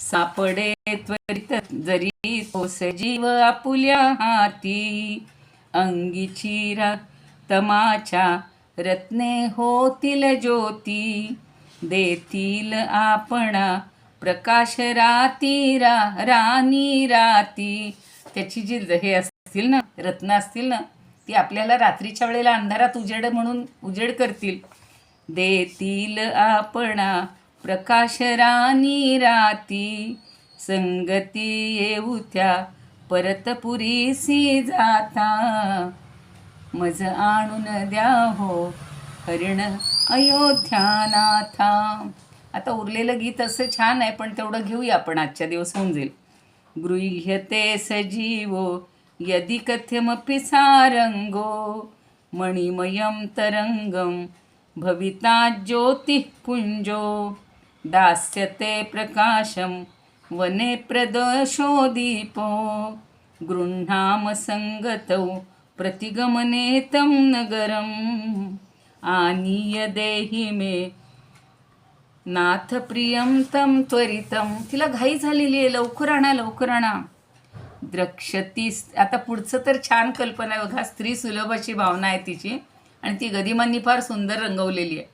सापडे त्वरित जरी तो सजीव आपुल्या हाती, अंगीची तमाच्या रत्ने होतील ज्योती, देतील आपणा प्रकाश राती राणी राती. त्याची जी हे असतील ना, रत्न असतील ना, ती आपल्याला रात्रीच्या वेळेला अंधारात उजेड म्हणून उजेड करतील. देतील आपणा प्रकाश राणी राती, संगती येऊ त्या परत पुरीसी जाता, मज आणून द्या हो हरिण अयोध्यानाथा. आता उरलेलं गीत असं छान आहे, पण तेवढं घेऊया आपण, आजच्या दिवस होऊन जाईल. गृह्यते सजीवो यदि कथ्यमपि सारंगो, मणिमयं तरंगं भविता ज्योतिः पुंजो, दास्यते प्रकाशं वने प्रदोषो दीपो, गृह्णाम संगतौ प्रतिगमने तं नगरम्, आनीय देहि मे नाथ प्रियं तं त्वरितं. तिला घाई झालेली आहे, लवकर आणा लवकर आणा. द्रक्षती. आता पुढचं तर छान कल्पना आहे बघा. स्त्री सुलभ अशी भावना आहे तिची, आणि ती गदिमांनी फार सुंदर रंगवलेली आहे.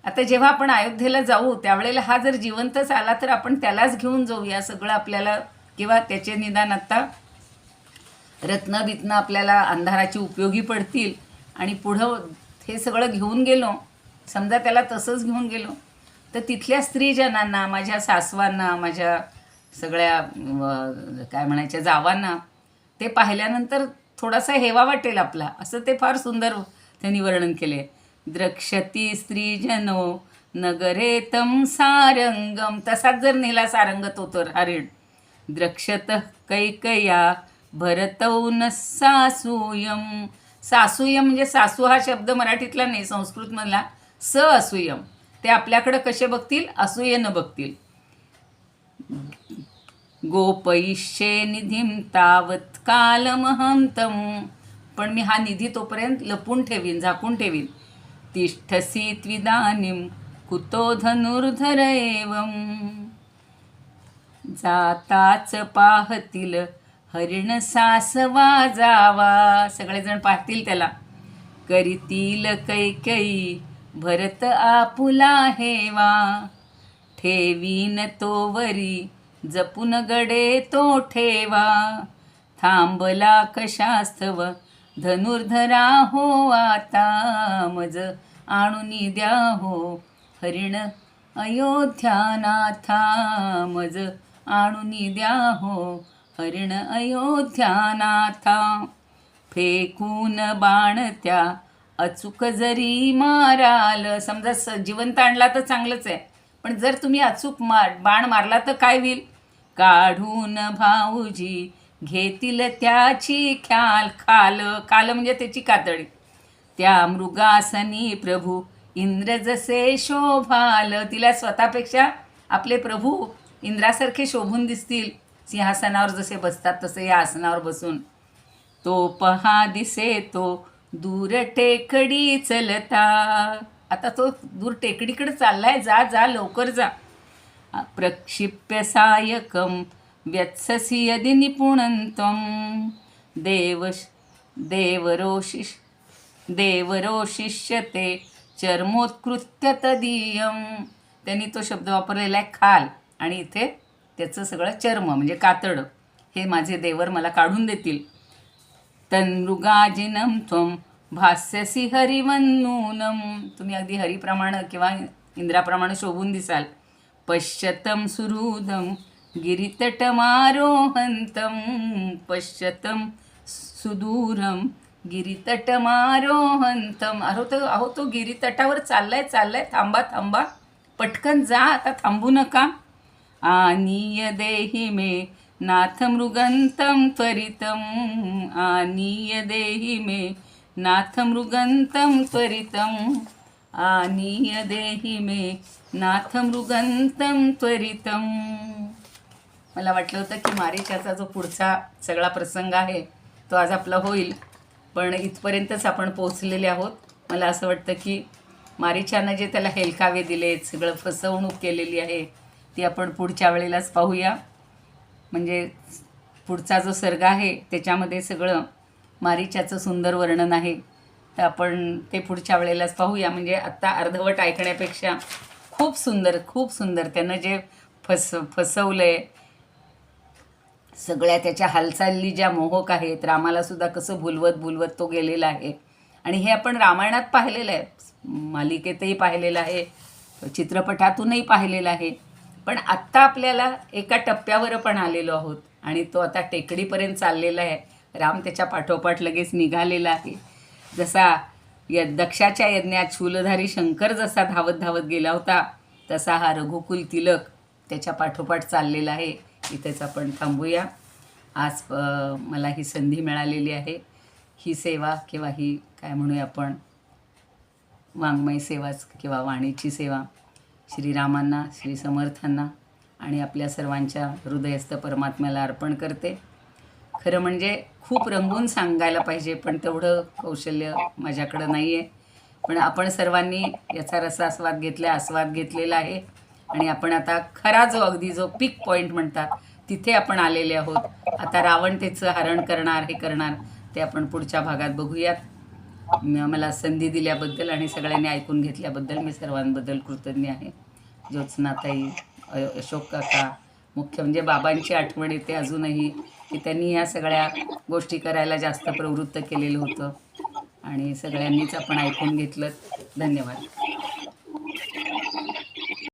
आता जेव्हा आपण अयोध्येला जाऊ त्यावेळेला हा जर जिवंतच आला तर आपण त्यालाच घेऊन जाऊया सगळं आपल्याला, किंवा त्याचे निदान आता रत्नबित्न आपल्याला अंधाराची उपयोगी पडतील. आणि पुढं हे सगळं घेऊन गेलो, समजा त्याला तसंच घेऊन गेलो, तर तिथल्या स्त्रीजनांना, माझ्या सासवांना, माझ्या सगळ्या काय म्हणायच्या जावांना ते पाहिल्यानंतर थोडासा हेवा वाटेल आपला. असं ते फार सुंदर त्यांनी वर्णन केले. द्रक्षती स्त्रीजनो नगरे तं सारंगम. तसाच जर नेला सारंग तो तर हरिण. द्रक्षत कैकया भरतौ न सासूयम. सासूयम म्हणजे सासू हा शब्द मराठीतला नाही, संस्कृतमधला स असूयम. ते आपल्याकडं कसे बघतील, असूयेनं बघतील. गोपयिष्ये निधीम तावत कालमहं तं. पण मी हा निधी तोपर्यंत लपून ठेवीन, झाकून ठेवीन. तिष्ठसी त्विदानीं कुतो धनुर्धर एवं. जाताच पाहतील हरिण सासवा जावा. सगळेजण पाहतील त्याला. करीतील कैकयी भरत आपुला हेवा, ठेवीन तो वरी जपून गडे तो ठेवा, थांबला कशास्तव धनुर्धरा हो आता, मज आणूनी द्या हो हरिण अयोध्यानाथा, मज आणूनी द्या हो हरिण अयोध्यानाथा. फेकून बाण त्या अचूक जरी माराल. समजा जिवंत आणला तर चांगलंच आहे, पण जर तुम्ही अचूक बाण मारला तर काय होईल. काढून भाऊजी घेतील त्याची ख्याल. खाल म्हणजे त्याची कातडी. त्या मृगासनी प्रभू इंद्र जसे शोभाल. तिला स्वतःपेक्षा आपले प्रभू इंद्रासारखे शोभून दिसतील. सिंहासनावर जसे बसतात तसे या आसनावर बसून. तो पहा दिसे तो दूर टेकडी चलता. आता तो दूर टेकडीकडे चाललाय, जा जा लवकर जा. प्रक्षिप्य सायकम व्यत्ससी यदि निपुणंत्वं, देवरोशिष्यते चर्मोत्कृत्य तदीयम. त्यांनी तो शब्द वापरलेला आहे खाल, आणि इथे त्याचं सगळं चर्म म्हणजे कातड, हे माझे देवर मला काढून देतील. तन्मृगाजिनं त्वं भास्यसी हरिवन्नूनम. तुम्ही अगदी हरिप्रमाणे किंवा इंद्राप्रमाणे शोभून दिसाल. पश्यतं सुहृदं गिरितटमारोहंतं, पश्यतं सुदूरं गिरितटमारोहंतं. अहो तो गिरितटावर चाललाय, थांबा थांबा, पटकन जा, आता थांबू नका. आनीय देहि मे नाथ मृगंतं त्वरितं, आनीय देहि मे नाथ मृगंतं त्वरितं, आनीय देहि मे नाथ मृगंतं त्वरितं. मला वाटलं होतं की मारीचाचा जो पुढचा सगळा प्रसंग आहे तो आज आपला होईल, पण इथपर्यंतच आपण पोचलेले आहोत. मला असं वाटतं की मारीचानं जे त्याला हेलकावे दिलेत, सगळं फसवणूक केलेली आहे, ती आपण पुढच्या वेळेलाच पाहूया. म्हणजे पुढचा जो सर्ग आहे त्याच्यामध्ये सगळं मारीच्याचं सुंदर वर्णन आहे, तर आपण ते पुढच्या वेळेलाच पाहूया. म्हणजे आत्ता अर्धवट ऐकण्यापेक्षा खूप सुंदर, खूप सुंदर त्यानं जे फसवलं आहे, सगळ्या त्याच्या हालचाली ज्या मोहक आहेत, रामालासुद्धा कसं भुलवत भुलवत तो गेलेला आहे. आणि हे आपण रामायणात पाहिलेलं आहे, मालिकेतही पाहिलेलं आहे, चित्रपटातूनही पाहिलेलं आहे. पण आत्ता आपल्याला एका टप्प्यावर पण आलेलो आहोत आणि तो आता टेकडीपर्यंत चाललेला आहे. राम त्याच्या पाठोपाठ लगेच निघालेला आहे. जसा दक्षाच्या यज्ञात शूलधारी शंकर जसा धावत धावत गेला होता, तसा हा रघुकुल तिलक त्याच्या पाठोपाठ चाललेला आहे. इथेच आपण थांबूया. आज मला ही संधी मिळालेली आहे, ही सेवा किंवा ही काय म्हणूया आपण, वाङ्मय सेवाच किंवा वाणीची सेवा श्रीरामांना, श्री समर्थांना आणि आपल्या सर्वांच्या हृदयस्थ परमात्म्याला अर्पण करते. खरं म्हणजे खूप रंगून सांगायला पाहिजे, पण तेवढं कौशल्य माझ्याकडं नाही आहे. पण आपण सर्वांनी याचा रसास्वाद आस्वाद घेतलेला आहे आणि आपण आता खरा जो अगदी जो पीक पॉईंट म्हणतात तिथे आपण आलेले आहोत. आता रावण त्याचं हरण करणार, हे करणार, ते आपण पुढच्या भागात बघूयात. मला संधी दिल्याबद्दल आणि सगळ्यांनी ऐकून घेतल्याबद्दल मी सर्वांबद्दल कृतज्ञ आहे. ज्योत्स्नाताई, अशोक काका, मुख्य म्हणजे बाबांची आठवण येते अजूनही, की त्यांनी ह्या सगळ्या गोष्टी करायला जास्त प्रवृत्त केलेलं होतं आणि सगळ्यांनीच आपण ऐकून घेतलं. धन्यवाद.